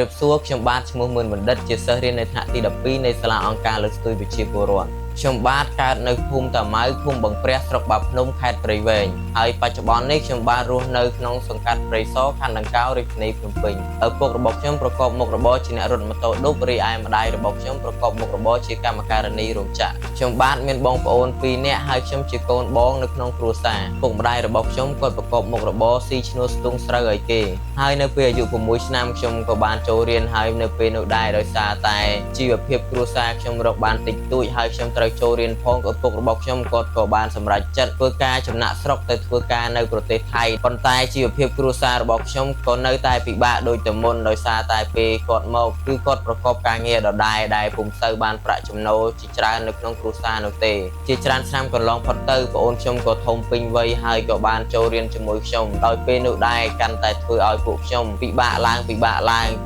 រៀបសួរខ្ញុំបាទឈ្មោះមឿនបណ្ឌិតជាសិស្សរៀននៅថ្នាក់ទី12នៃសាលាអង្គការលើកស្ទួយវិជ្ជាពលរដ្ឋខ្ញុំបាទកើតនៅភូមិតាម៉ៅភូមិបឹងព្រះស្រុកបាភ្នំខេត្តព្រៃវែងហើយបច្ចុប្បន្ននេះខ្ញុំបាទរស់នៅក្នុងសង្កាត់ព្រៃសរខណ្ឌដង្កោរាជធានីភ្នំពេញឪពុករបស់ខ្ញុំប្រកបមុខរបរជាអ្នករត់ម៉ូតូឌុបរីឯម្ដាយរបស់ខ្ញុំប្រកបមុខរបរជាកម្មការិនីរោងចក្រខ្ញុំបាទមានបងប្អូន2នាក់ហើយខ្ញុំជាកូនបងនៅក្នុងគ្រួសារពុកម្ដាយរបស់ខ្ញុំគាត់ប្រកបមុខរបរស៊ីឈ្នួលស្ទូងស្រូវឲ្យគេហើយនៅពេលអាយុ6ឆ្នាំខ្ញុំក៏បានចូលរៀនហើយនៅពេលនោះដែរដោយសារតែជីវភាពគ្រួសារខ្ញុំរកបានតិចតួចហើយខ្ញុំត្រូវចូលរៀនផងឪពុករបស់ខ្ញុំគាត់ក៏បានសម្រេចចិត្តធ្វើការចំណាក់ស្រុកទៅធ្វើការនៅប្រទេសថៃប៉ុន្តែជីវភាពគ្រួសាររបស់ខ្ញុំក៏នៅតែពិបាកដូចតែមុនដោយសារតែពេលគាត់មកគឺគាត់ប្រកបការងារដដែលដែលពុំសូវបានប្រាក់ចំណូលជាច្រើននៅក្នុងគ្រួសារនោះទេជាច្រើនឆ្នាំកន្លងផុតទៅប្អូនខ្ញុំក៏ធំពេញវ័យហើយក៏បានចូលរៀនជាមួយខ្ញុំដោយពេលនោះដែរកាន់តែធ្វើឲ្យពួកខ្ញុំពិបាកឡើង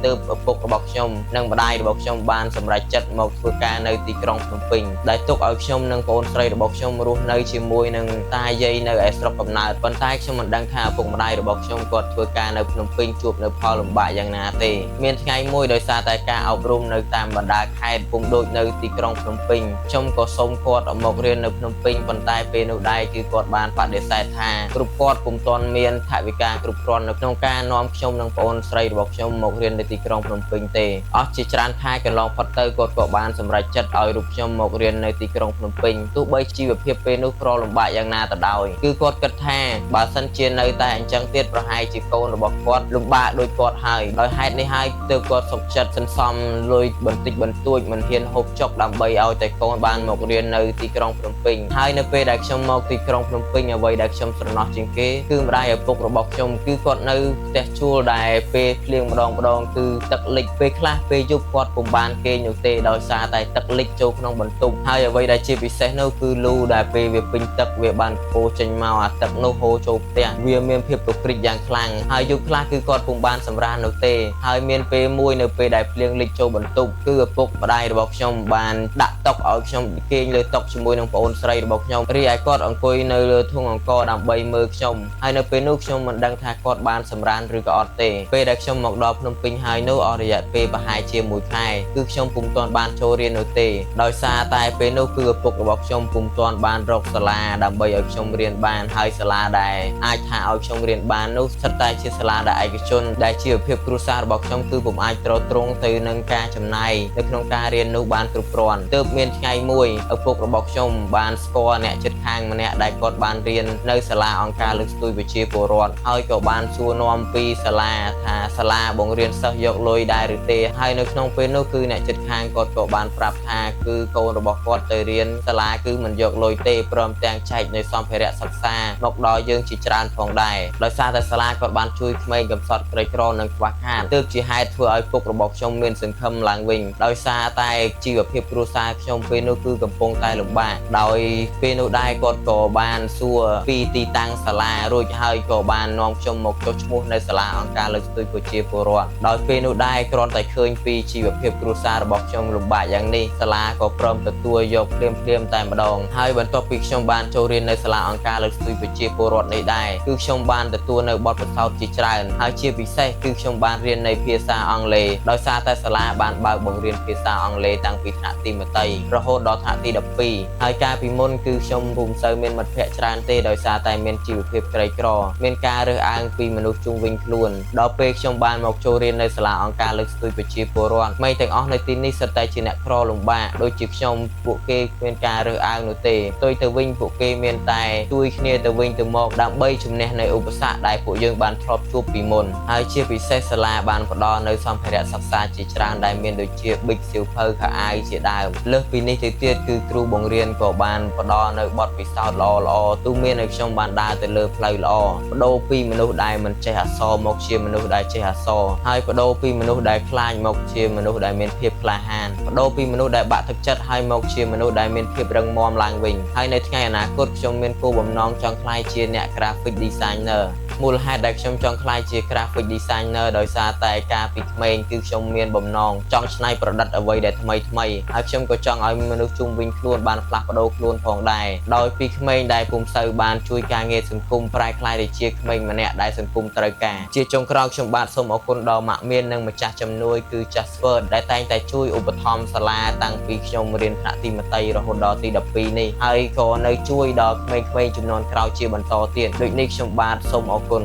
ទើបឪពុករបស់ខ្ញុំនិងម្ដាយរបស់ខ្ញុំបានសម្រេចចិត្តមកធ្វើការនៅទីក្រុងភ្នំពេញដែលទុកឲ្យខ្ញុំនិងប្អូនស្រីរបស់ខ្ញុំរស់នៅជាមួយនឹងតាយាយនៅឯស្រុកកំណើតប៉ុន្តែខ្ញុំមិនដឹងថាឪពុកម្ដាយរបស់ខ្ញុំគាត់ធ្វើការនៅភ្នំពេញជួបនៅផលលំបាកយ៉ាងណាទេមានថ្ងៃមួយដោយសារតែការអប់រំនៅតាមបណ្ដាខេត្តពុំដូចនៅទីក្រុងភ្នំពេញខ្ញុំក៏សូមគាត់មករៀននៅភ្នំពេញប៉ុន្តែពេលនោះដែរគឺគាត់បានបដិសេធថាគ្រប់គាត់ពុំទាន់មានថវិកាគ្រប់គ្រាន់នៅក្នុងការនាំខ្ញុំនិងប្អូនស្រីរបស់ខ្ញុំមករៀននៅទីក្រុងភ្នំពេញទេអស់ជាច្រើនខែកន្លងផុតទៅគាត់ក៏បានសម្រេចចិត្តឲ្យរូបខ្ញុំមករៀននៅទីក្រុងភ្នំពេញទោះបីជីវភាពពេលនោះក្រលំបាកយ៉ាងណាក៏ដោយគឺគាត់គិតថាបើសិនជានៅតែអញ្ចឹងទៀតប្រហែលជាកូនរបស់គាត់លំបាកដូចគាត់ហើយដោយហេតុនេះហើយទើបគាត់សុខចិត្តសន្សំលុយបន្តិចបន្តួចមិនហ៊ានហូបចុកដើម្បីឲ្យតែកូនបានមករៀននៅទីក្រុងភ្នំពេញហើយនៅពេលដែលខ្ញុំមកទីក្រុងភ្នំពេញអ្វីដែលខ្ញុំស្រណោះជាងគេគឺម្ដាយឪពុករបស់ខ្ញុំគឺគាត់នៅផ្ទះជួលដែលពេលភ្លៀងម្ដងគឺទឹកលិចពេលខ្លះពេលយប់គាត់ពុំបានគេងនោះទេដោយសារតែទឹកលិចចូលក្នុងបន្ទប់ហើយអ្វីដែលជាពិសេសនោះគឺលូដែលពេលវាពេញទឹកវាបានហូរចេញមកអាទឹកនោះហូរចូលផ្ទះវាមានភាពកក្រិចយ៉ាងខ្លាំងហើយយប់ខ្លះគឺគាត់ពុំបានសម្រាននោះទេហើយមានពេលមួយនៅពេលដែលភ្លៀងលិចចូលបន្ទប់គឺឪពុកម្ដាយរបស់ខ្ញុំបានដាក់តុឲ្យខ្ញុំគេងលើតុជាមួយនឹងប្អូនស្រីរបស់ខ្ញុំរីឯគាត់អង្គុយនៅលើធុងអង្គរដើម្បីមើលខ្ញុំហើយនៅពេលនោះខ្ញុំមិនដឹងថាគាត់បានសម្រានឬក៏អត់ទេពេលដែលខ្ញុំមកដល់ភ្នំពេញហើយនោះអស់រយៈពេលប្រហែលជា1ខែគឺខ្ញុំពុំទាន់បានចូលរៀននោះទេដោយសារតែពេលនោះគឺឪពុករបស់ខ្ញុំពុំទាន់បានរកសាលាដើម្បីឲ្យខ្ញុំរៀនបានហើយសាលាដែលអាចថាឲ្យខ្ញុំរៀនបាននោះស្ថិតតែជាសាលាដែលឯកជនដែលជីវភាពគ្រួសាររបស់ខ្ញុំគឺពុំអាចទ្រទ្រង់ទៅនឹងការចំណាយនៅក្នុងការរៀននោះបានគ្រប់គ្រាន់ទើបមានថ្ងៃមួយឪពុករបស់ខ្ញុំបានស្គាល់អ្នកជិតខាងម្នាក់ដែលគាត់បានរៀននៅសាលាអង្គការលើកស្ទួយវិជ្ជាពលរដ្ឋហើយក៏បានសួរនាំពីសាលាថាសាលាបង្រៀនសិស្សយកលុយដែរឬទេហើយនៅក្នុងពេលនោះគឺអ្នកជិតខាងគាត់ក៏បានប្រាប់ថាគឺកូនរបស់គាត់ទៅរៀនសាលាគឺមិនយកលុយទេព្រមទាំងចែកនៅសម្ភារៈសិក្សាមកដល់យើងជាច្រើនផងដែរដោយសារតែសាលាគាត់បានជួយក្មេងកំសត់ក្រីក្រនិងខ្វះខាតទើបជាហេតុធ្វើឲ្យពុករបស់ខ្ញុំមានសង្ឃឹមឡើងវិញដោយសារតែជីវភាពគ្រួសារខ្ញុំពេលនោះគឺកំពុងតែលំបាកដោយពេលនោះដែរគាត់ក៏បានសួរពីទីតាំងសាលារួចហើយក៏បាននាំខ្ញុំមកចុះឈ្មោះនៅសាលាអង្គការលើកស្ទួយប្រជាពលរដ្ឋដោយពេលនោះដែរគ្រាន់តែឃើញពីជីវភាពគ្រួសាររបស់ខ្ញុំលំបាកយ៉ាងនេះសាលាក៏ព្រមទទួលយកភ្លាមតែម្ដងហើយបន្ទាប់ពីខ្ញុំបានចូលរៀននៅសាលាអង្គការលើកស្ទួយប្រជាពលរដ្ឋនេះដែរគឺខ្ញុំបានទទួលនៅបទពិសោធន៍ជាច្រើនហើយជាពិសេសគឺខ្ញុំបានរៀននៅភាសាអង់គ្លេសដោយសារតែសាលាបានបើកបង្រៀនភាសាអង់គ្លេសតាំងពីថ្នាក់ទី1រហូតដល់ថ្នាក់ទី12ហើយកាលពីមុនគឺខ្ញុំពុំសូវមានមិត្តភ័ក្តិច្រើនទេដោយសារតែមានជីវភាពក្រីក្រមានការរើសអើងពីមនុស្សជុំវិញខ្លួនដល់ពេលខ្ញុំបានមកចូលរៀននៅសាលាអង្គការលើកស្ទួយប្រជាពលរដ្ឋក្មេងទាំងអស់នៅទីនេះសុទ្ធតែជាអ្នកក្រលំបាកដូចជាខ្ញុំពួកគេមានការរើសអើងនោះទេផ្ទុយទៅវិញពួកគេមានតែជួយគ្នាទៅវិញទៅមកដើម្បីជំនះនៅឧបសគ្គដែលពួកយើងបានធ្លាប់ជួបពីមុនហើយជាពិសេសសាលាបានផ្ដល់នៅសម្ភារៈសិក្សាជាច្រើនដែលមានដូចជាប៊ិចសៀវភៅខោអាវជាដើមលើសពីនេះទៅទៀតគឺគ្រូបង្រៀនក៏បានផ្ដល់នៅបទពិសោធន៍ល្អៗទូមានឲ្យខ្ញុំបានដើរទៅលើផ្លូវល្អបដូរពីមនុស្សដែលមិនចេះអក្សរមកជាមនុស្សដែលចេះអក្សរហើយបដូរពីមនុស្សដែលខ្លាចមកជាមនុស្សដែលមានភាពក្លាហានបដូរពីមនុស្សដែលបាក់ទឹកចិត្តហើយមកជាមនុស្សដែលមានភាពរឹងមាំឡើងវិញហើយនៅថ្ងៃអនាគតខ្ញុំមានគោលបំណងចង់ក្លាយជាអ្នក graphic designer មូលហេតុដែលខ្ញុំចង់ក្លាយជា graphic designer ដោយសារតែការពីក្មេងគឺខ្ញុំមានបំណងចង់ច្នៃប្រឌិតអ្វីដែលថ្មីៗហើយខ្ញុំក៏ចង់ឲ្យមនុស្សជុំវិញខ្លួនបានផ្លាស់ប្ដូរខ្លួនផងដែរដោយពីក្មេងដែលពុំសូវបានជួយការងារសង្គមប្រែក្លាយទៅជាក្មេងម្នាក់ដែលសង្គមត្រូវការជាចុងក្រោយខ្ញុំបាទសូមអរគុណដល់ម៉ាក់មាននិងម្ចាស់ជំនួយគឺ Jasper ដែលតែងតែជួយឧបត្ថម្ភសាលាតាំងពីខ្ញុំរៀនថ្នាក់ទីមត្តេយ្យរហូតដល់ទី12នេះហើយក៏នៅជួយដល់ក្មេងៗជំនាន់ក្រោយជាបន្តទៀតដូចនេះខ្ញុំបាទសូមអរគុណ